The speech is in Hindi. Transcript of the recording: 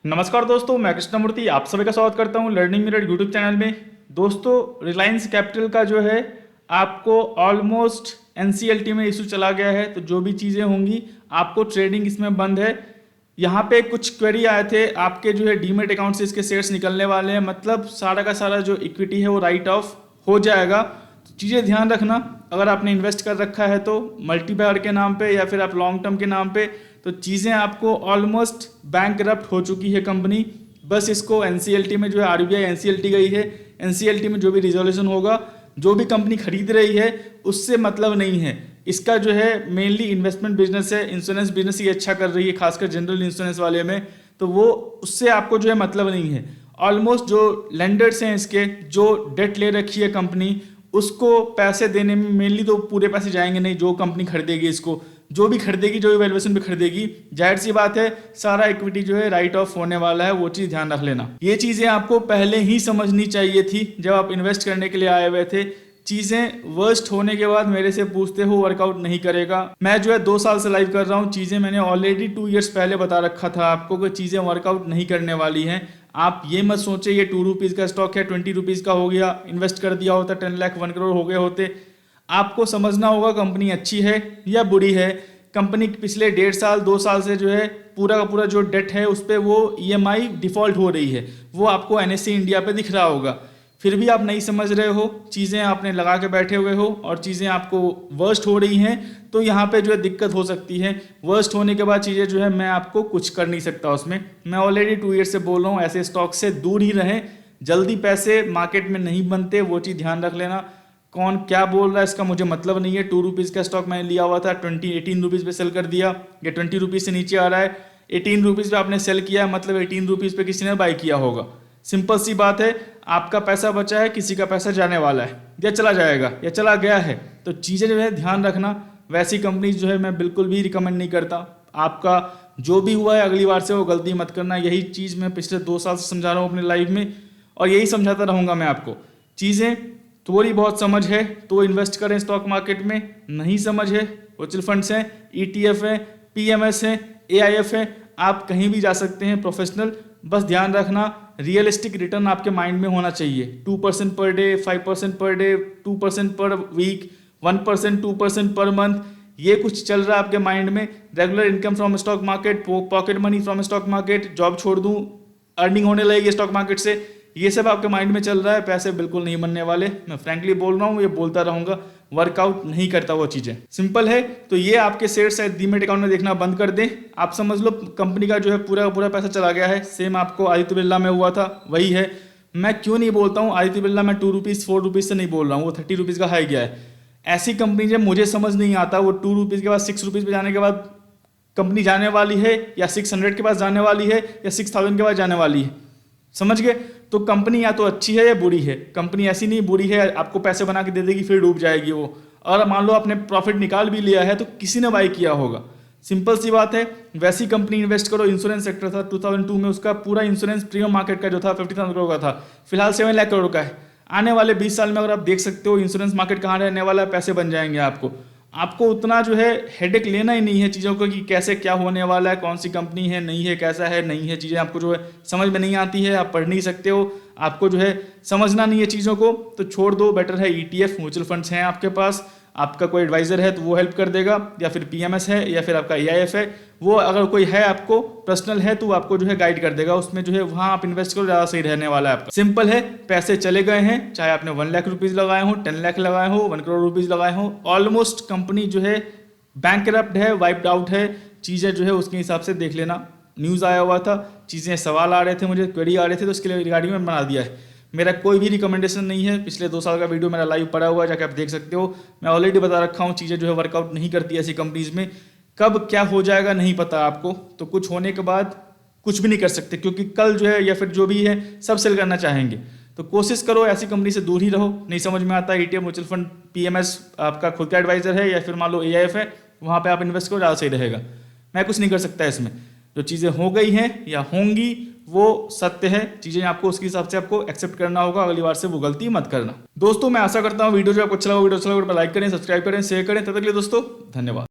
नमस्कार दोस्तों, मैं कृष्णमूर्ति आप सभी का स्वागत करता हूं लर्निंग मिरर यूट्यूब चैनल में। दोस्तों, रिलायंस कैपिटल का जो है आपको ऑलमोस्ट एनसीएलटी में इशू चला गया है, तो जो भी चीज़ें होंगी आपको ट्रेडिंग इसमें बंद है। यहाँ पे कुछ क्वेरी आए थे, आपके जो है डीमेट अकाउंट से इसके शेयर्स निकलने वाले हैं, मतलब सारा का सारा जो इक्विटी है वो राइट ऑफ हो जाएगा। तो चीज़ें ध्यान रखना, अगर आपने इन्वेस्ट कर रखा है तो मल्टीप्लायर के नाम पे या फिर आप लॉन्ग टर्म के नाम पे, तो चीज़ें आपको ऑलमोस्ट बैंक करप्ट हो चुकी है कंपनी। बस इसको एनसीएलटी में जो है आरबीआई एनसीएलटी गई है, एनसीएलटी में जो भी रिजोल्यूशन होगा, जो भी कंपनी खरीद रही है उससे मतलब नहीं है। इसका जो है मेनली इन्वेस्टमेंट बिजनेस है, इंश्योरेंस बिजनेस ही अच्छा कर रही है, खासकर जनरल इंश्योरेंस वाले में, तो वो उससे आपको जो है मतलब नहीं है। ऑलमोस्ट जो लेंडर्स हैं इसके, जो डेट ले रखी है कंपनी, उसको पैसे देने में मेनली तो पूरे पैसे जाएंगे नहीं। जो कंपनी खरीदेगी इसको, जो भी खरीदेगी, जो भी वैल्यूएशन पे खरीदेगी, जाहिर सी बात है सारा इक्विटी जो है राइट ऑफ होने वाला है। वो चीज़ ध्यान रख लेना। ये चीज़ें आपको पहले ही समझनी चाहिए थी जब आप इन्वेस्ट करने के लिए आए हुए थे। चीज़ें वर्स्ट होने के बाद मेरे से पूछते हो वर्कआउट नहीं करेगा। मैं जो है 2 साल से लाइव कर रहा हूँ, चीज़ें मैंने ऑलरेडी 2 ईयर्स पहले बता रखा था आपको कि चीज़ें वर्कआउट नहीं करने वाली हैं। आप ये मत सोचे ये 2 रुपीज़ का स्टॉक है, 20 रुपीज़ का हो गया, इन्वेस्ट कर दिया होता 10 लाख 1 करोड़ हो गए होते। आपको समझना होगा कंपनी अच्छी है या बुरी है। कंपनी पिछले 1.5 साल 2 साल से जो है पूरा का पूरा जो डेट है उस पर वो ईएमआई डिफ़ॉल्ट हो रही है, वो आपको एनएससी इंडिया पे दिख रहा होगा। फिर भी आप नहीं समझ रहे हो, चीज़ें आपने लगा के बैठे हुए हो और चीज़ें आपको वर्स्ट हो रही हैं, तो यहाँ पे जो है दिक्कत हो सकती है। वर्स्ट होने के बाद चीज़ें जो है मैं आपको कुछ कर नहीं सकता उसमें। मैं ऑलरेडी 2 ईयर से बोल रहा हूँ ऐसे स्टॉक से दूर ही रहें। जल्दी पैसे मार्केट में नहीं बनते, वो चीज़ ध्यान रख लेना। कौन क्या बोल रहा है इसका मुझे मतलब नहीं है। 2 रुपीज़ का स्टॉक मैंने लिया हुआ था, 18 रुपीज़ पे सेल कर दिया। ये 20 रुपीज़ से नीचे आ रहा है, 18 रुपीज़ पे आपने सेल किया है, मतलब 18 रुपीज़ पे किसी ने बाई किया होगा। सिंपल सी बात है, आपका पैसा बचा है, किसी का पैसा जाने वाला है, या चला जाएगा या चला गया है। तो चीज़ें जो है ध्यान रखना। वैसी कंपनी जो है मैं बिल्कुल भी रिकमेंड नहीं करता। आपका जो भी हुआ है अगली बार से वो गलती मत करना। यही चीज़ मैं पिछले 2 साल से समझा रहा हूँ अपने लाइफ में, और यही समझाता रहूँगा मैं आपको। चीज़ें थोड़ी बहुत समझ है तो इन्वेस्ट करें स्टॉक मार्केट में, नहीं समझ है म्यूचुअल फंड्स हैं, ईटीएफ है, पीएमएस है, एआईएफ है, आप कहीं भी जा सकते हैं प्रोफेशनल। बस ध्यान रखना रियलिस्टिक रिटर्न आपके माइंड में होना चाहिए। 2% पर डे, 5% पर डे, 2% पर वीक, 1%, 2% पर मंथ, ये कुछ चल रहा है आपके माइंड में। Regular income from stock market, pocket money from stock market, job छोड़ दूं अर्निंग होने लगेगी स्टॉक मार्केट से, ये सब आपके माइंड में चल रहा है। पैसे बिल्कुल नहीं बनने वाले, मैं फ्रैंकली बोल रहा हूँ, ये बोलता रहूँगा। वर्कआउट नहीं करता वो चीज़ें, सिंपल है। तो ये आपके शेयर शायद डीमेट अकाउंट में देखना बंद कर दें। आप समझ लो कंपनी का जो है पूरा का पूरा पैसा चला गया है। सेम आपको आदित्य बिरला में हुआ था, वही है। मैं क्यों नहीं बोलता हूँ आदित्य बिरला में 2 रुपीज़ 4 रुपीज़ से नहीं बोल रहा हूँ, वो 30 रुपीज़ का हाई गया है। ऐसी कंपनी जब मुझे समझ नहीं आता, वो 2 रुपीज़ के बाद 6 रुपीज़ पे जाने के बाद कंपनी जाने वाली है, या 600 के पास जाने वाली है, या 6000 के पास जाने वाली है, समझ गए। तो कंपनी या तो अच्छी है या बुरी है। कंपनी ऐसी नहीं बुरी है आपको पैसे बना के दे देगी फिर डूब जाएगी वो। और मान लो आपने प्रॉफिट निकाल भी लिया है तो किसी ने बाई किया होगा, सिंपल सी बात है। वैसी कंपनी इन्वेस्ट करो। इंश्योरेंस सेक्टर था 2002 में, उसका पूरा इंश्योरेंस प्रीमियम मार्केट का जो था 50,000 करोड़ का था, फिलहाल 7 लाख करोड़ का है। आने वाले 20 साल में अगर आप देख सकते हो इंश्योरेंस मार्केट कहाँ रहने वाला है, पैसे बन जाएंगे आपको। आपको उतना जो है हेडेक लेना ही नहीं है चीज़ों को कि कैसे क्या होने वाला है, कौन सी कंपनी है, नहीं है, कैसा है, नहीं है। चीज़ें आपको जो है समझ में नहीं आती है, आप पढ़ नहीं सकते हो, आपको जो है समझना नहीं है चीज़ों को, तो छोड़ दो। बेटर है ईटीएफ, म्यूचुअल फंड्स हैं आपके पास, आपका कोई एडवाइजर है तो वो हेल्प कर देगा, या फिर पीएमएस है, या फिर आपका एआईएफ है, वो अगर कोई है आपको पर्सनल है तो आपको जो है गाइड कर देगा उसमें। जो है वहाँ आप इन्वेस्ट करो, ज़्यादा सही रहने वाला है आपका। सिंपल है, पैसे चले गए हैं, चाहे आपने 1 लाख रुपीज़ लगाए हो, 10 लाख लगाए हो, 1 करोड़ रुपीज़ लगाए हो, ऑलमोस्ट कंपनी जो है बैंक करप्ट है, वाइप्ड आउट है। चीज़ें जो है उसके हिसाब से देख लेना। न्यूज़ आया हुआ था, चीज़ें सवाल आ रहे थे, मुझे क्वेरी आ रहे थे, तो उसके लिए रिगार्डिंग में बना दिया है। मेरा कोई भी रिकमेंडेशन नहीं है। पिछले 2 साल का वीडियो मेरा लाइव पड़ा हुआ है, जाकर आप देख सकते हो। मैं ऑलरेडी बता रखा हूँ चीज़ें जो है वर्कआउट नहीं करती ऐसी कंपनीज में। कब क्या हो जाएगा नहीं पता आपको, तो कुछ होने के बाद कुछ भी नहीं कर सकते, क्योंकि कल जो है या फिर जो भी है सब सेल करना चाहेंगे। तो कोशिश करो ऐसी कंपनी से दूर ही रहो। नहीं समझ में आता ईटीएफ, म्यूचुअल फंड, पीएमएस आपका खुद का एडवाइजर है, या फिर मान लो एआईएफ है, वहाँ पे आप इन्वेस्ट करो, ज़्यादा सही रहेगा। मैं कुछ नहीं कर सकता इसमें। जो चीज़ें हो गई हैं या होंगी वो सत्य है। चीज़ें आपको उसके हिसाब से आपको एक्सेप्ट करना होगा, अगली बार से वो गलती मत करना। दोस्तों, मैं आशा करता हूँ वीडियो जो आपको अच्छा लगा, वीडियो अच्छा लगा लाइक करें, सब्सक्राइब करें, शेयर करें। तब तक के लिए दोस्तों धन्यवाद।